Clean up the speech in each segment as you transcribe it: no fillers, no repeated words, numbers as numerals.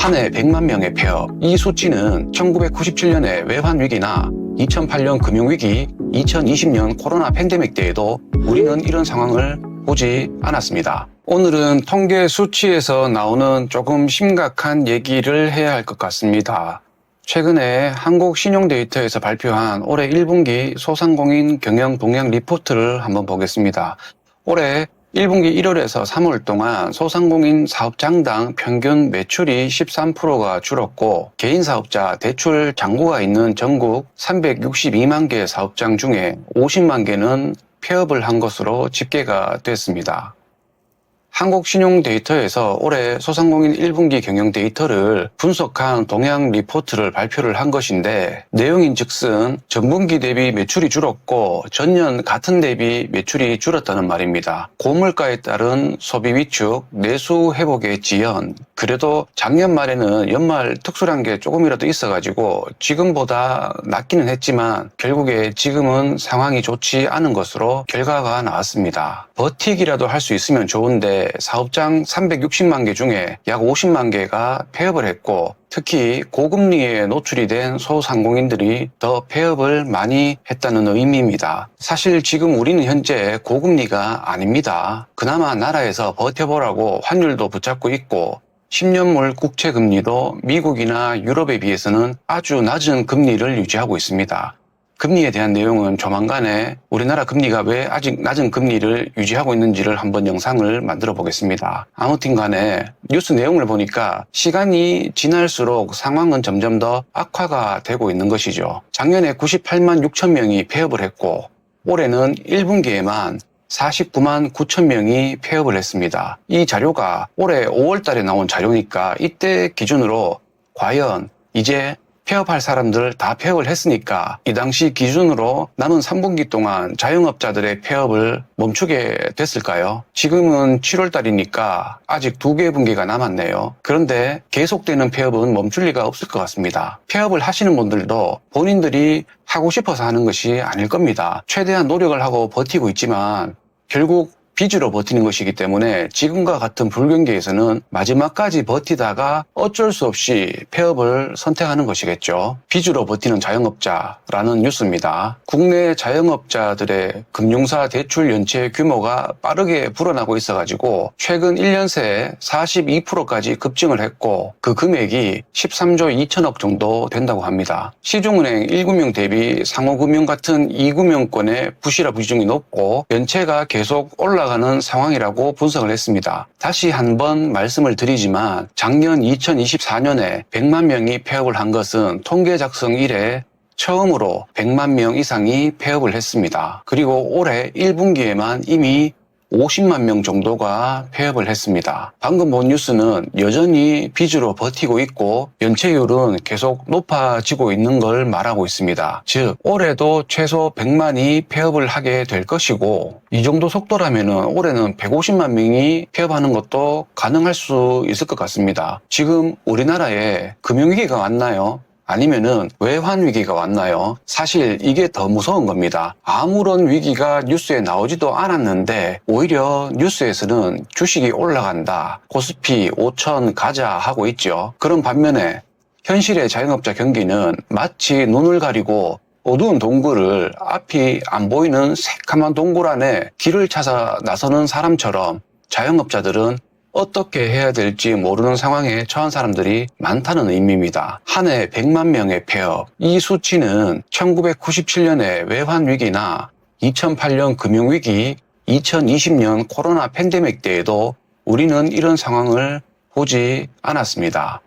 한 해 100만 명의 폐업. 이 수치는 1997년의 외환위기나 2008년 금융위기, 2020년 코로나 팬데믹 때에도 우리는 이런 상황을 보지 않았습니다. 오늘은 통계 수치에서 나오는 조금 심각한 얘기를 해야 할 것 같습니다. 최근에 한국신용데이터에서 발표한 올해 1분기 소상공인 경영 동향 리포트를 한번 보겠습니다. 올해 1분기 1월에서 3월 동안 소상공인 사업장당 평균 매출이 13%가 줄었고 개인 사업자 대출 잔고가 있는 전국 362만 개 사업장 중에 50만 개는 폐업을 한 것으로 집계가 됐습니다. 한국신용데이터에서 올해 소상공인 1분기 경영 데이터를 분석한 동향 리포트를 발표를 한 것인데 내용인즉슨 전분기 대비 매출이 줄었고 전년 같은 대비 매출이 줄었다는 말입니다. 고물가에 따른 소비 위축, 내수 회복의 지연. 그래도 작년 말에는 연말 특수한 게 조금이라도 있어가지고 지금보다 낫기는 했지만 결국에 지금은 상황이 좋지 않은 것으로 결과가 나왔습니다. 버티기라도 할 수 있으면 좋은데 사업장 360만 개 중에 약 50만 개가 폐업을 했고 특히 고금리에 노출이 된 소상공인들이 더 폐업을 많이 했다는 의미입니다. 사실 지금 우리는 현재 고금리가 아닙니다. 그나마 나라에서 버텨보라고 환율도 붙잡고 있고 10년물 국채금리도 미국이나 유럽에 비해서는 아주 낮은 금리를 유지하고 있습니다. 금리에 대한 내용은 조만간에 우리나라 금리가 왜 아직 낮은 금리를 유지하고 있는지를 한번 영상을 만들어 보겠습니다. 아무튼 간에 뉴스 내용을 보니까 시간이 지날수록 상황은 점점 더 악화가 되고 있는 것이죠. 작년에 98만 6천 명이 폐업을 했고 올해는 1분기에만 49만 9천 명이 폐업을 했습니다. 이 자료가 올해 5월 달에 나온 자료니까 이때 기준으로 과연 이제 폐업할 사람들 다 폐업을 했으니까 이 당시 기준으로 남은 3분기 동안 자영업자들의 폐업을 멈추게 됐을까요? 지금은 7월 달이니까 아직 2개 분기가 남았네요. 그런데 계속되는 폐업은 멈출 리가 없을 것 같습니다. 폐업을 하시는 분들도 본인들이 하고 싶어서 하는 것이 아닐 겁니다. 최대한 노력을 하고 버티고 있지만 결국 빚으로 버티는 것이기 때문에 지금과 같은 불경기에서는 마지막까지 버티다가 어쩔 수 없이 폐업을 선택하는 것이겠죠. 빚으로 버티는 자영업자라는 뉴스입니다. 국내 자영업자들의 금융사 대출 연체 규모가 빠르게 불어나고 있어가지고 최근 1년 새에 42%까지 급증을 했고 그 금액이 13조 2천억 정도 된다고 합니다. 시중은행 1금융 대비 상호금융 같은 2금융권의 부실화 비중이 높고 연체가 계속 올라가는 상황이라고 분석을 했습니다. 다시 한번 말씀을 드리지만 작년 2024년에 100만 명이 폐업을 한 것은 통계 작성 이래 처음으로 100만 명 이상이 폐업을 했습니다. 그리고 올해 1분기에만 이미 50만 명 정도가 폐업을 했습니다. 방금 본 뉴스는 여전히 빚으로 버티고 있고 연체율은 계속 높아지고 있는 걸 말하고 있습니다. 즉 올해도 최소 100만이 폐업을 하게 될 것이고 이 정도 속도라면 올해는 150만 명이 폐업하는 것도 가능할 수 있을 것 같습니다. 지금 우리나라에 금융위기가 왔나요? 아니면은 외환위기가 왔나요? 사실 이게 더 무서운 겁니다. 아무런 위기가 뉴스에 나오지도 않았는데 오히려 뉴스에서는 주식이 올라간다, 코스피 5천 가자 하고 있죠. 그런 반면에 현실의 자영업자 경기는 마치 눈을 가리고 어두운 동굴을 앞이 안 보이는 새카만 동굴 안에 길을 찾아 나서는 사람처럼 자영업자들은 어떻게 해야 될지 모르는 상황에 처한 사람들이 많다는 의미입니다. 한 해 100만 명의 폐업. 이 수치는 1997년의 외환위기나 2008년 금융위기, 2020년 코로나 팬데믹 때에도 우리는 이런 상황을 보지 않았습니다.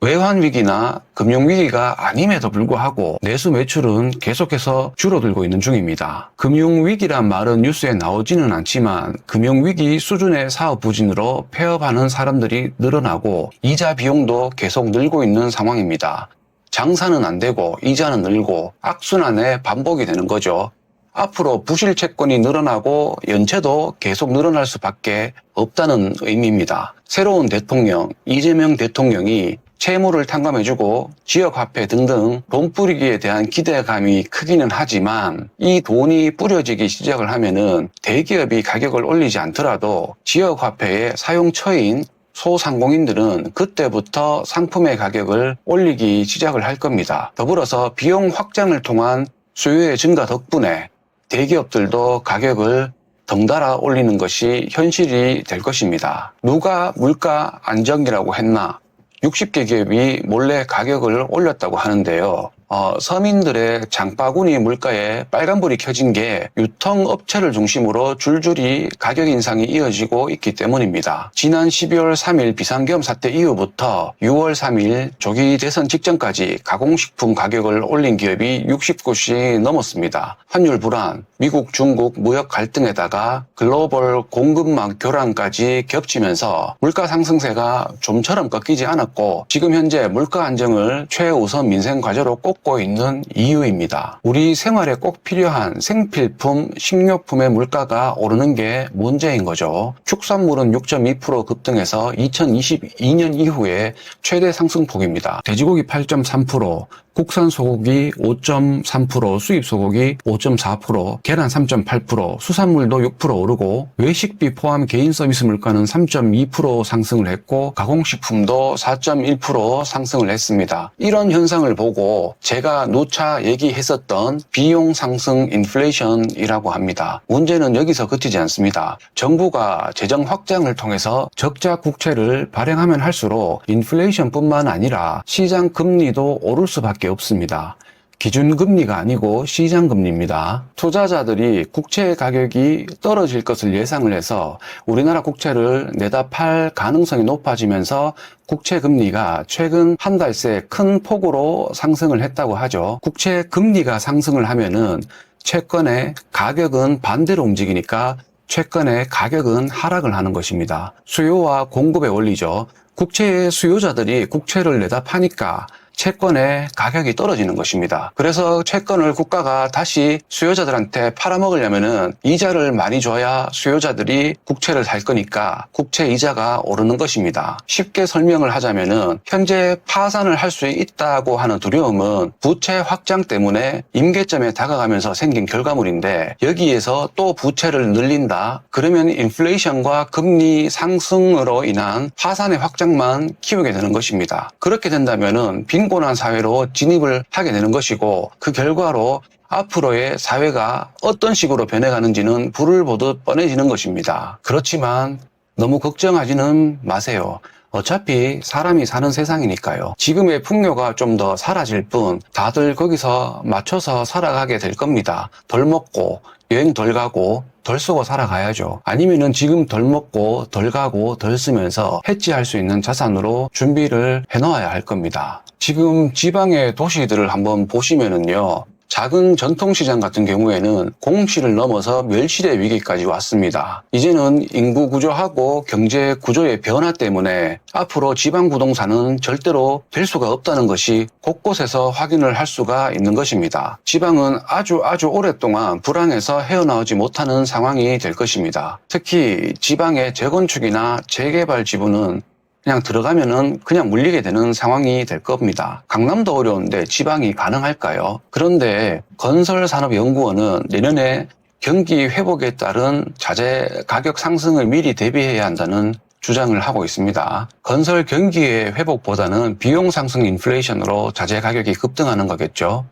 외환위기나 금융위기가 아님에도 불구하고 내수 매출은 계속해서 줄어들고 있는 중입니다. 금융위기란 말은 뉴스에 나오지는 않지만 금융위기 수준의 사업 부진으로 폐업하는 사람들이 늘어나고 이자 비용도 계속 늘고 있는 상황입니다. 장사는 안 되고 이자는 늘고 악순환의 반복이 되는 거죠. 앞으로 부실 채권이 늘어나고 연체도 계속 늘어날 수밖에 없다는 의미입니다. 새로운 대통령, 이재명 대통령이 채무를 탕감해주고 지역화폐 등등 돈 뿌리기에 대한 기대감이 크기는 하지만 이 돈이 뿌려지기 시작을 하면은 대기업이 가격을 올리지 않더라도 지역화폐의 사용처인 소상공인들은 그때부터 상품의 가격을 올리기 시작을 할 겁니다. 더불어서 비용 확장을 통한 수요의 증가 덕분에 대기업들도 가격을 덩달아 올리는 것이 현실이 될 것입니다. 누가 물가 안정이라고 했나? 60개 기업이 몰래 가격을 올렸다고 하는데요. 서민들의 장바구니 물가에 빨간불이 켜진 게 유통업체를 중심으로 줄줄이 가격 인상이 이어지고 있기 때문입니다. 지난 12월 3일 비상계엄 사태 이후부터 6월 3일 조기 대선 직전까지 가공식품 가격을 올린 기업이 60곳이 넘었습니다. 환율 불안, 미국, 중국 무역 갈등에다가 글로벌 공급망 교란까지 겹치면서 물가 상승세가 좀처럼 꺾이지 않았고 지금 현재 물가 안정을 최우선 민생 과제로 꼽고 있는 이유입니다. 우리 생활에 꼭 필요한 생필품, 식료품의 물가가 오르는 게 문제인 거죠. 축산물은 6.2% 급등해서 2022년 이후에 최대 상승폭입니다. 돼지고기 8.3%, 국산 소고기 5.3%, 수입 소고기 5.4%, 계란 3.8%, 수산물도 6% 오르고 외식비 포함 개인 서비스 물가는 3.2% 상승을 했고 가공식품도 4.1% 상승을 했습니다. 이런 현상을 보고 제가 누차 얘기했었던 비용 상승 인플레이션이라고 합니다. 문제는 여기서 그치지 않습니다. 정부가 재정 확장을 통해서 적자 국채를 발행하면 할수록 인플레이션뿐만 아니라 시장 금리도 오를 수밖에 없습니다. 기준금리가 아니고 시장금리입니다. 투자자들이 국채 가격이 떨어질 것을 예상을 해서 우리나라 국채를 내다 팔 가능성이 높아지면서 국채 금리가 최근 한 달 새 큰 폭으로 상승을 했다고 하죠. 국채 금리가 상승을 하면은 채권의 가격은 반대로 움직이니까 채권의 가격은 하락을 하는 것입니다. 수요와 공급의 원리죠. 국채의 수요자들이 국채를 내다 파니까 채권의 가격이 떨어지는 것입니다. 그래서 채권을 국가가 다시 수요자들한테 팔아먹으려면은 이자를 많이 줘야 수요자들이 국채를 살 거니까 국채 이자가 오르는 것입니다. 쉽게 설명을 하자면은 현재 파산을 할 수 있다고 하는 두려움은 부채 확장 때문에 임계점에 다가가면서 생긴 결과물인데 여기에서 또 부채를 늘린다? 그러면 인플레이션과 금리 상승으로 인한 파산의 확장만 키우게 되는 것입니다. 그렇게 된다면은 빈곤한 사회로 진입을 하게 되는 것이고 그 결과로 앞으로의 사회가 어떤 식으로 변해가는지는 불을 보듯 뻔해지는 것입니다. 그렇지만 너무 걱정하지는 마세요. 어차피 사람이 사는 세상이니까요. 지금의 풍요가 좀 더 사라질 뿐 다들 거기서 맞춰서 살아가게 될 겁니다. 덜 먹고 여행 덜 가고 덜 쓰고 살아가야죠. 아니면은 지금 덜 먹고 덜 가고 덜 쓰면서 해지할 수 있는 자산으로 준비를 해놓아야 할 겁니다. 지금 지방의 도시들을 한번 보시면은요. 작은 전통시장 같은 경우에는 공실을 넘어서 멸실의 위기까지 왔습니다. 이제는 인구 구조하고 경제 구조의 변화 때문에 앞으로 지방 부동산은 절대로 될 수가 없다는 것이 곳곳에서 확인을 할 수가 있는 것입니다. 지방은 아주 오랫동안 불황에서 헤어나오지 못하는 상황이 될 것입니다. 특히 지방의 재건축이나 재개발 지분은 그냥 들어가면은 그냥 물리게 되는 상황이 될 겁니다. 강남도 어려운데 지방이 가능할까요? 그런데 건설산업연구원은 내년에 경기 회복에 따른 자재 가격 상승을 미리 대비해야 한다는 주장을 하고 있습니다. 건설 경기의 회복보다는 비용 상승 인플레이션으로 자재 가격이 급등하는 거겠죠.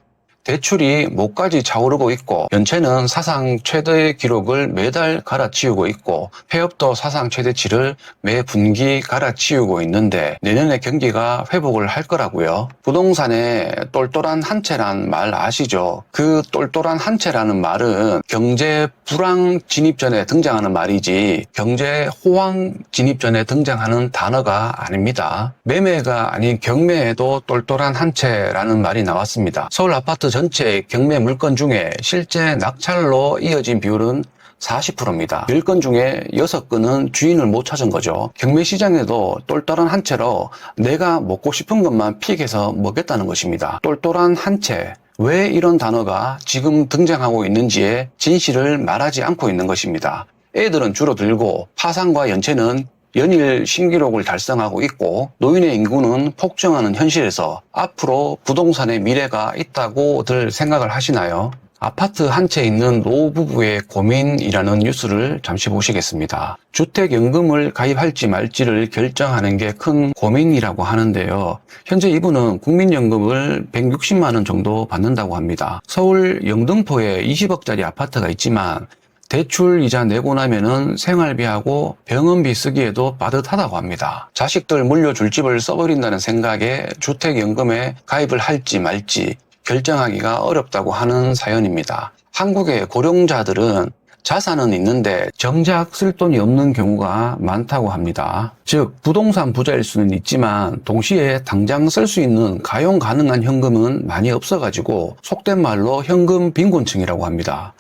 대출이 목까지 차오르고 있고 연체는 사상 최대 기록을 매달 갈아치우고 있고 폐업도 사상 최대치를 매 분기 갈아치우고 있는데 내년에 경기가 회복을 할 거라고요. 부동산에 똘똘한 한 채란 말 아시죠? 그 똘똘한 한 채라는 말은 경제 불황 진입 전에 등장하는 말이지 경제 호황 진입 전에 등장하는 단어가 아닙니다. 매매가 아닌 경매에도 똘똘한 한 채라는 말이 나왔습니다. 서울 아파트 전체 경매 물건 중에 실제 낙찰로 이어진 비율은 40%입니다. 10건 중에 6건은 주인을 못 찾은 거죠. 경매 시장에도 똘똘한 한 채로 내가 먹고 싶은 것만 픽해서 먹겠다는 것입니다. 똘똘한 한 채. 왜 이런 단어가 지금 등장하고 있는지의 진실을 말하지 않고 있는 것입니다. 애들은 줄어들고 파산과 연체는 연일 신기록을 달성하고 있고 노인의 인구는 폭증하는 현실에서 앞으로 부동산의 미래가 있다고들 생각을 하시나요? 아파트 한 채 있는 노부부의 고민이라는 뉴스를 잠시 보시겠습니다. 주택연금을 가입할지 말지를 결정하는 게 큰 고민이라고 하는데요. 현재 이분은 국민연금을 160만 원 정도 받는다고 합니다. 서울 영등포에 20억짜리 아파트가 있지만 대출 이자 내고 나면은 생활비하고 병원비 쓰기에도 빠듯하다고 합니다. 자식들 물려줄 집을 써버린다는 생각에 주택연금에 가입을 할지 말지 결정하기가 어렵다고 하는 사연입니다. 한국의 고령자들은 자산은 있는데 정작 쓸 돈이 없는 경우가 많다고 합니다. 즉 부동산 부자일 수는 있지만 동시에 당장 쓸 수 있는 가용 가능한 현금은 많이 없어가지고 속된 말로 현금 빈곤층이라고 합니다.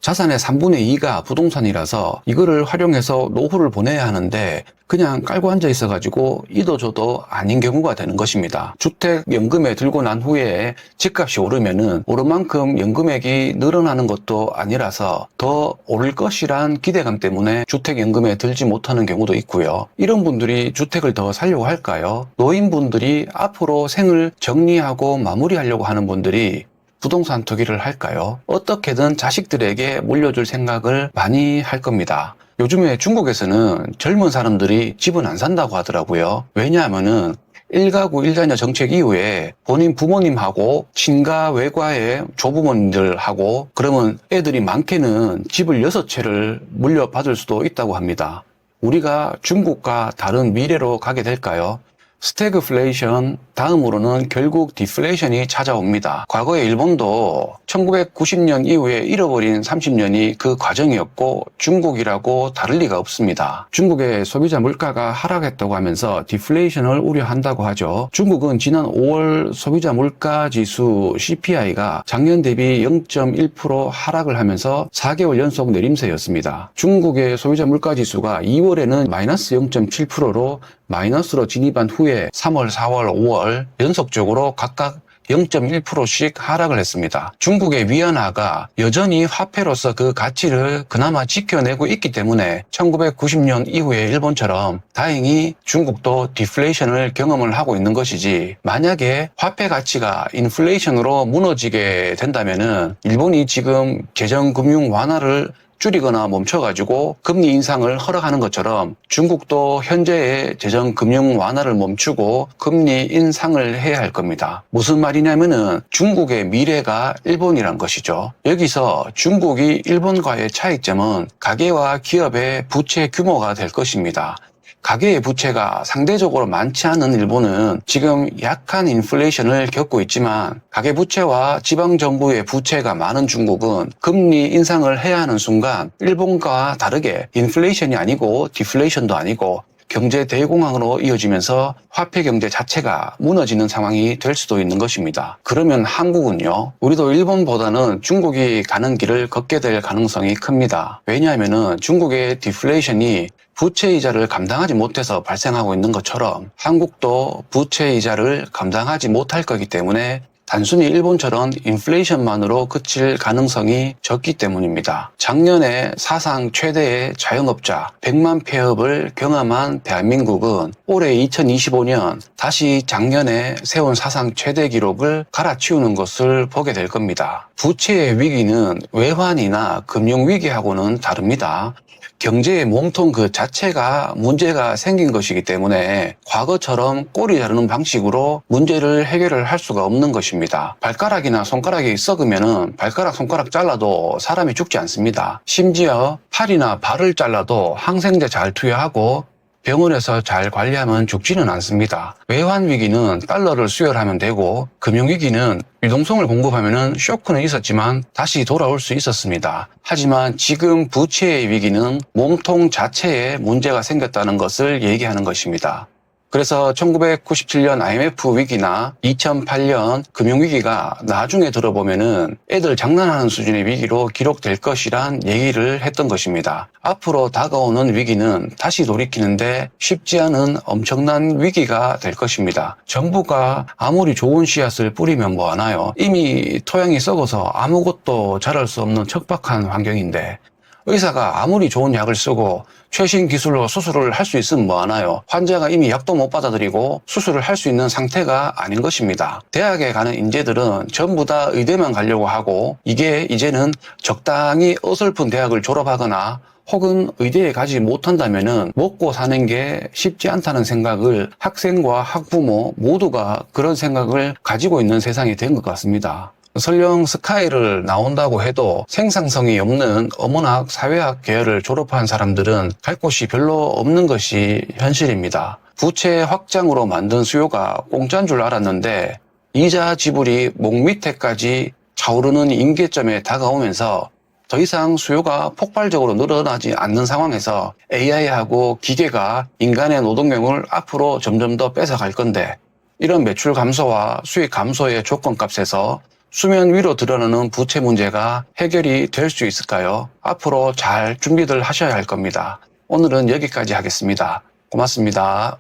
자산의 3분의 2가 부동산이라서 이거를 활용해서 노후를 보내야 하는데 그냥 깔고 앉아 있어가지고 이도 저도 아닌 경우가 되는 것입니다. 주택연금에 들고 난 후에 집값이 오르면은 오른 만큼 연금액이 늘어나는 것도 아니라서 더 오를 것이란 기대감 때문에 주택연금에 들지 못하는 경우도 있고요. 이런 분들이 주택을 더 살려고 할까요? 노인분들이 앞으로 생을 정리하고 마무리하려고 하는 분들이 부동산 투기를 할까요? 어떻게든 자식들에게 물려줄 생각을 많이 할 겁니다. 요즘에 중국에서는 젊은 사람들이 집은 안 산다고 하더라고요. 왜냐하면은 1가구 1자녀 정책 이후에 본인 부모님하고 친가 외가의 조부모님들하고 그러면 애들이 많게는 집을 6채를 물려받을 수도 있다고 합니다. 우리가 중국과 다른 미래로 가게 될까요? 스태그플레이션 다음으로는 결국 디플레이션이 찾아옵니다. 과거에 일본도 1990년 이후에 잃어버린 30년이 그 과정이었고 중국이라고 다를 리가 없습니다. 중국의 소비자 물가가 하락했다고 하면서 디플레이션을 우려한다고 하죠. 중국은 지난 5월 소비자 물가 지수 CPI가 작년 대비 0.1% 하락을 하면서 4개월 연속 내림세였습니다. 중국의 소비자 물가 지수가 2월에는 마이너스 0.7%로 마이너스로 진입한 후에 3월, 4월, 5월 연속적으로 각각 0.1%씩 하락을 했습니다. 중국의 위안화가 여전히 화폐로서 그 가치를 그나마 지켜내고 있기 때문에 1990년 이후에 일본처럼 다행히 중국도 디플레이션을 경험을 하고 있는 것이지, 만약에 화폐 가치가 인플레이션으로 무너지게 된다면은 일본이 지금 재정금융 완화를 줄이거나 멈춰가지고 금리 인상을 허락하는 것처럼 중국도 현재의 재정금융 완화를 멈추고 금리 인상을 해야 할 겁니다. 무슨 말이냐면은 중국의 미래가 일본이란 것이죠. 여기서 중국이 일본과의 차이점은 가계와 기업의 부채 규모가 될 것입니다. 가계의 부채가 상대적으로 많지 않은 일본은 지금 약한 인플레이션을 겪고 있지만 가계부채와 지방정부의 부채가 많은 중국은 금리 인상을 해야 하는 순간 일본과 다르게 인플레이션이 아니고 디플레이션도 아니고 경제 대공황으로 이어지면서 화폐 경제 자체가 무너지는 상황이 될 수도 있는 것입니다. 그러면 한국은요? 우리도 일본보다는 중국이 가는 길을 걷게 될 가능성이 큽니다. 왜냐하면 중국의 디플레이션이 부채 이자를 감당하지 못해서 발생하고 있는 것처럼 한국도 부채 이자를 감당하지 못할 거기 때문에 단순히 일본처럼 인플레이션만으로 그칠 가능성이 적기 때문입니다. 작년에 사상 최대의 자영업자 100만 폐업을 경험한 대한민국은 올해 2025년 다시 작년에 세운 사상 최대 기록을 갈아치우는 것을 보게 될 겁니다. 부채의 위기는 외환이나 금융위기하고는 다릅니다. 경제의 몸통 그 자체가 문제가 생긴 것이기 때문에 과거처럼 꼬리 자르는 방식으로 문제를 해결을 할 수가 없는 것입니다. 발가락이나 손가락이 썩으면 발가락, 손가락 잘라도 사람이 죽지 않습니다. 심지어 팔이나 발을 잘라도 항생제 잘 투여하고 병원에서 잘 관리하면 죽지는 않습니다. 외환 위기는 달러를 수혈하면 되고 금융위기는 유동성을 공급하면 쇼크는 있었지만 다시 돌아올 수 있었습니다. 하지만 지금 부채의 위기는 몸통 자체에 문제가 생겼다는 것을 얘기하는 것입니다. 그래서 1997년 IMF 위기나 2008년 금융위기가 나중에 들어보면은 애들 장난하는 수준의 위기로 기록될 것이란 얘기를 했던 것입니다. 앞으로 다가오는 위기는 다시 돌이키는데 쉽지 않은 엄청난 위기가 될 것입니다. 정부가 아무리 좋은 씨앗을 뿌리면 뭐하나요? 이미 토양이 썩어서 아무것도 자랄 수 없는 척박한 환경인데 의사가 아무리 좋은 약을 쓰고 최신 기술로 수술을 할 수 있으면 뭐하나요? 환자가 이미 약도 못 받아들이고 수술을 할 수 있는 상태가 아닌 것입니다. 대학에 가는 인재들은 전부 다 의대만 가려고 하고, 이게 이제는 적당히 어설픈 대학을 졸업하거나 혹은 의대에 가지 못한다면은 먹고 사는 게 쉽지 않다는 생각을 학생과 학부모 모두가 그런 생각을 가지고 있는 세상이 된 것 같습니다. 설령 스카이를 나온다고 해도 생산성이 없는 어문학, 사회학 계열을 졸업한 사람들은 갈 곳이 별로 없는 것이 현실입니다. 부채 확장으로 만든 수요가 공짜인 줄 알았는데 이자 지불이 목 밑에까지 차오르는 임계점에 다가오면서 더 이상 수요가 폭발적으로 늘어나지 않는 상황에서 AI하고 기계가 인간의 노동력을 앞으로 점점 더 뺏어갈 건데, 이런 매출 감소와 수익 감소의 조건값에서 수면 위로 드러나는 부채 문제가 해결이 될 수 있을까요? 앞으로 잘 준비들 하셔야 할 겁니다. 오늘은 여기까지 하겠습니다. 고맙습니다.